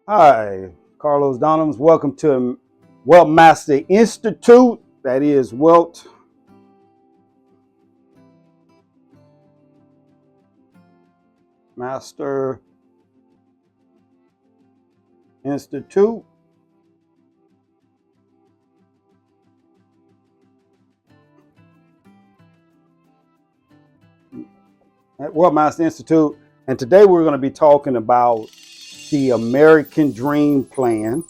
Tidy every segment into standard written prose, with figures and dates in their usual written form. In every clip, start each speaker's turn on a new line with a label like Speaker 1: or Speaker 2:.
Speaker 1: Hi, Carlos Donhams. Welcome to Wealth Master Institute. That is Wealth Master Institute. At Wealth Master Institute. And today we're going to be talking about the American Dream Plan.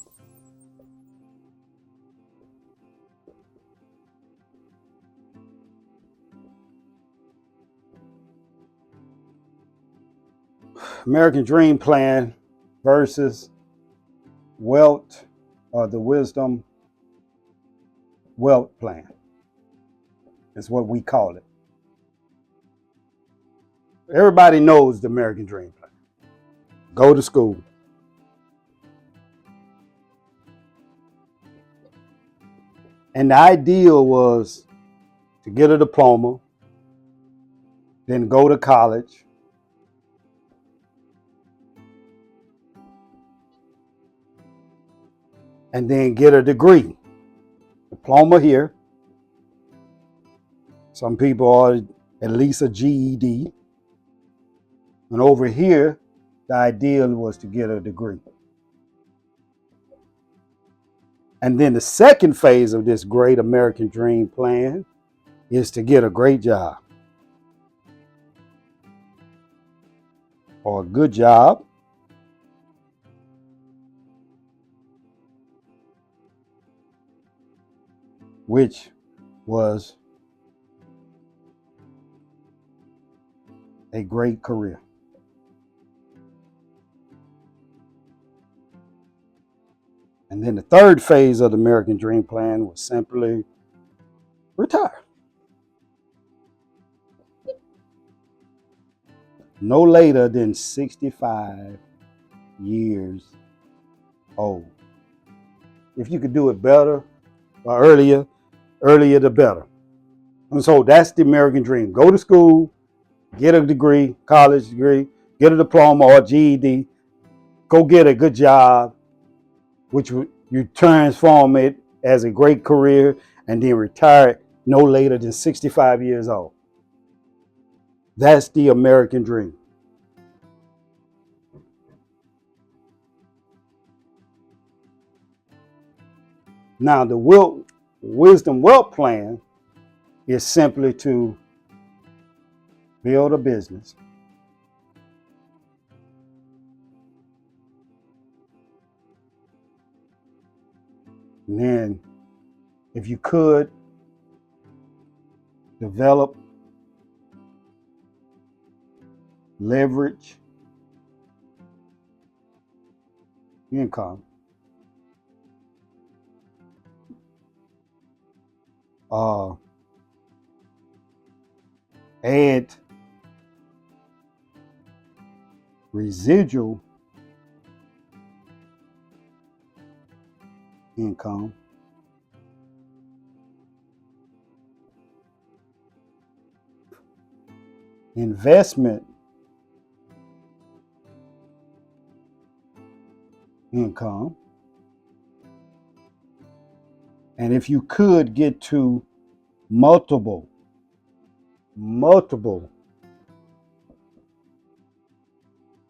Speaker 1: American Dream Plan versus Wealth or the Wisdom Wealth Plan is what we call it. Everybody knows the American Dream Plan. Go to school. And the ideal was to get a diploma, then go to college, and then get a degree. Diploma here. Some people are at least a GED. And over here, the ideal was to get a degree. And then the second phase of this great American Dream Plan is to get a great job or a good job, which was a great career. And then the third phase of the American Dream Plan was simply retire. No later than 65 years old. If you could do it better or earlier the better. And so that's the American dream. Go to school, get a degree, college degree, get a diploma or GED, go get a good job, which you transform it as a great career, and then retire no later than 65 years old. That's the American dream. Now, the Wisdom Wealth Plan is simply to build a business, and then, if you could, develop, leverage income, add residual income, investment income, and if you could get to multiple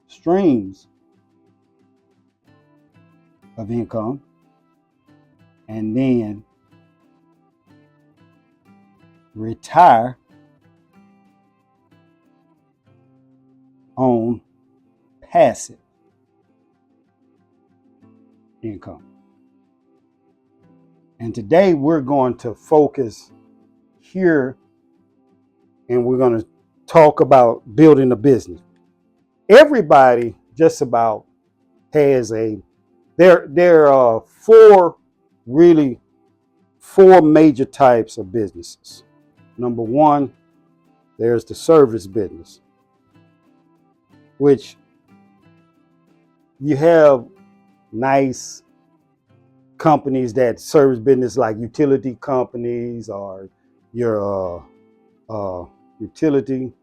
Speaker 1: streams of income, and then retire on passive income. And today we're going to focus here, and we're going to talk about building a business. Everybody just about has there are four major types of businesses. Number one, there's the service business, which you have nice companies that service business like utility companies or your utility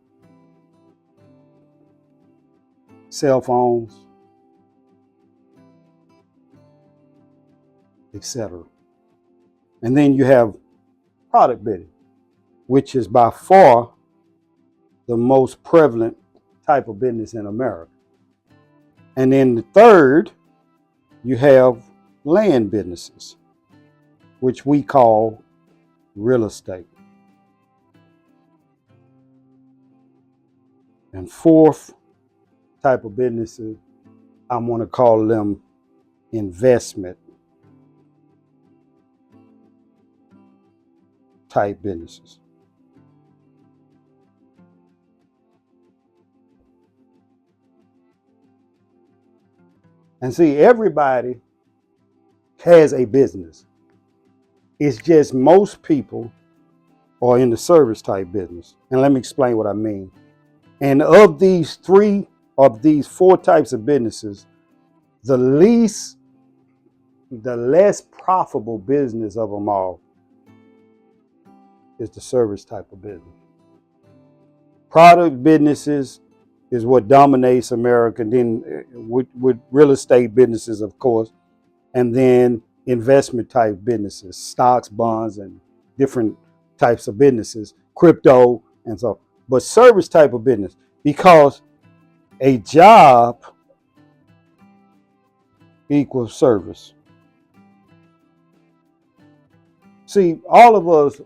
Speaker 1: cell phones, etc. And then you have product bidding, which is by far the most prevalent type of business in America. And then the third, you have land businesses, which we call real estate. And fourth type of businesses, I want to call them investment type businesses. And see, everybody has a business. It's just most people are in the service type business. And let me explain what I mean. And of these four types of businesses, the less profitable business of them all is the service type of business. Product businesses is what dominates America, then with real estate businesses, of course, and then investment type businesses, stocks, bonds, and different types of businesses, crypto, and so. But service type of business, because a job equals service. See, all of us,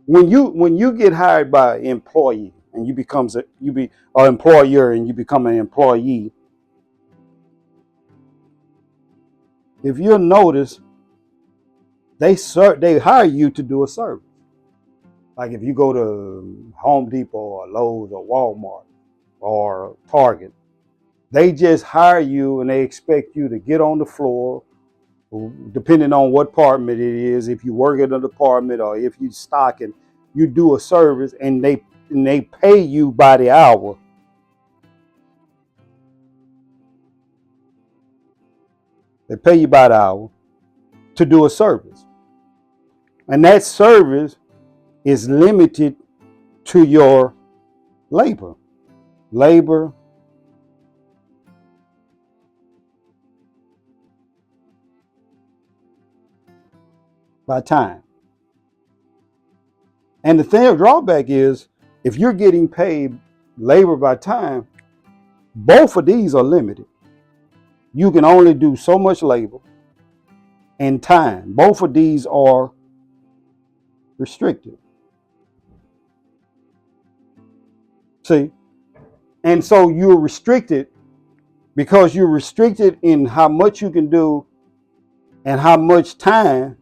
Speaker 1: when you get hired by an employee and you be an employer and you become an employee, if you'll notice, they hire you to do a service. Like if you go to Home Depot or Lowe's or Walmart or Target, they just hire you and they expect you to get on the floor, depending on what department it is. If you work in a department or if you stocking, you do a service and they pay you by the hour. They pay you by the hour to do a service. And that service is limited to your labor. Labor by time. And the drawback is, if you're getting paid labor by time, both of these are limited. You can only do so much labor and time. Both of these are restricted. See? And so you're restricted because you're restricted in how much you can do and how much time.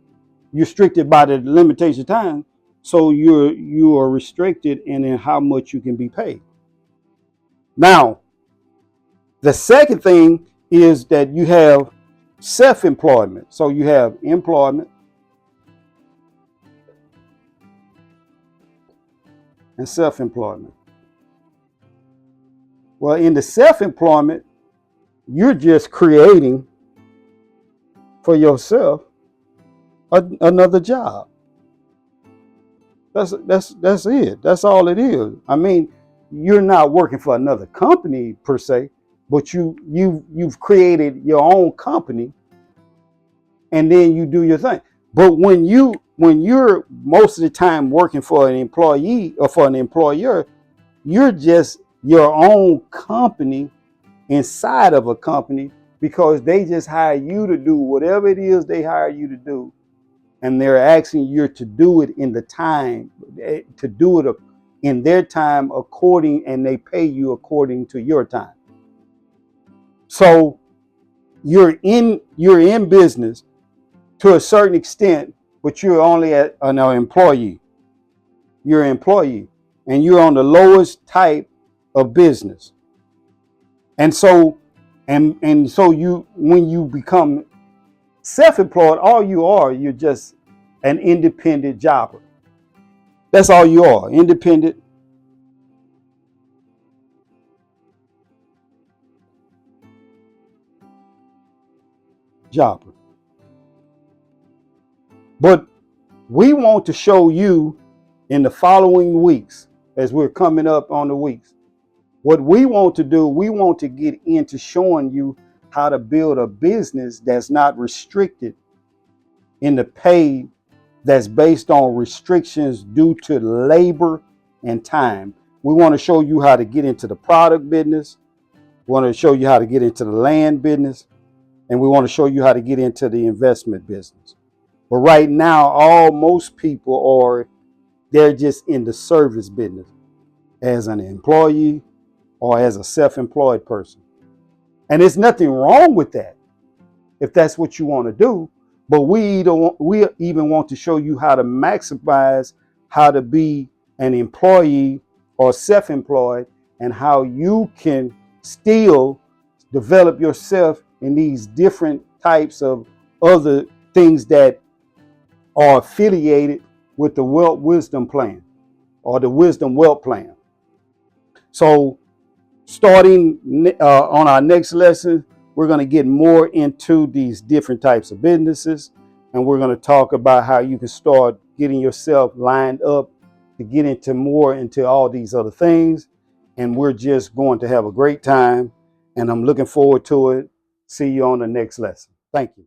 Speaker 1: You're restricted by the limitation of time. So you are restricted in how much you can be paid. Now, the second thing is that you have self-employment. So you have employment and self-employment. Well, in the self-employment, you're just creating for yourself another job. That's it. That's all it is. I mean, you're not working for another company per se, but you've created your own company, and then you do your thing. But when you're most of the time working for an employee or for an employer, you're just your own company inside of a company, because they just hire you to do whatever it is they hire you to do. And they're asking you to do it in the time, to do it in their time and they pay you according to your time. So you're in business to a certain extent, but you're only an employee. You're an employee, and you're on the lowest type of business. And so, and so when you become self-employed, you're just an independent jobber. That's all you are, independent jobber. But we want to show you in the following weeks, as we're coming up on the weeks, what we want to do, we want to get into showing you how to build a business that's not restricted in the pay that's based on restrictions due to labor and time. We want to show you how to get into the product business. We want to show you how to get into the land business. And we want to show you how to get into the investment business. But right now, most people they're just in the service business as an employee or as a self-employed person. And there's nothing wrong with that if that's what you want to do. But we even want to show you how to maximize how to be an employee or self-employed, and how you can still develop yourself in these different types of other things that are affiliated with the Wealth Wisdom Plan or the Wisdom Wealth Plan. So starting on our next lesson, we're going to get more into these different types of businesses, and we're going to talk about how you can start getting yourself lined up to get into all these other things. And we're just going to have a great time, and I'm looking forward to it. See you on the next lesson. Thank you.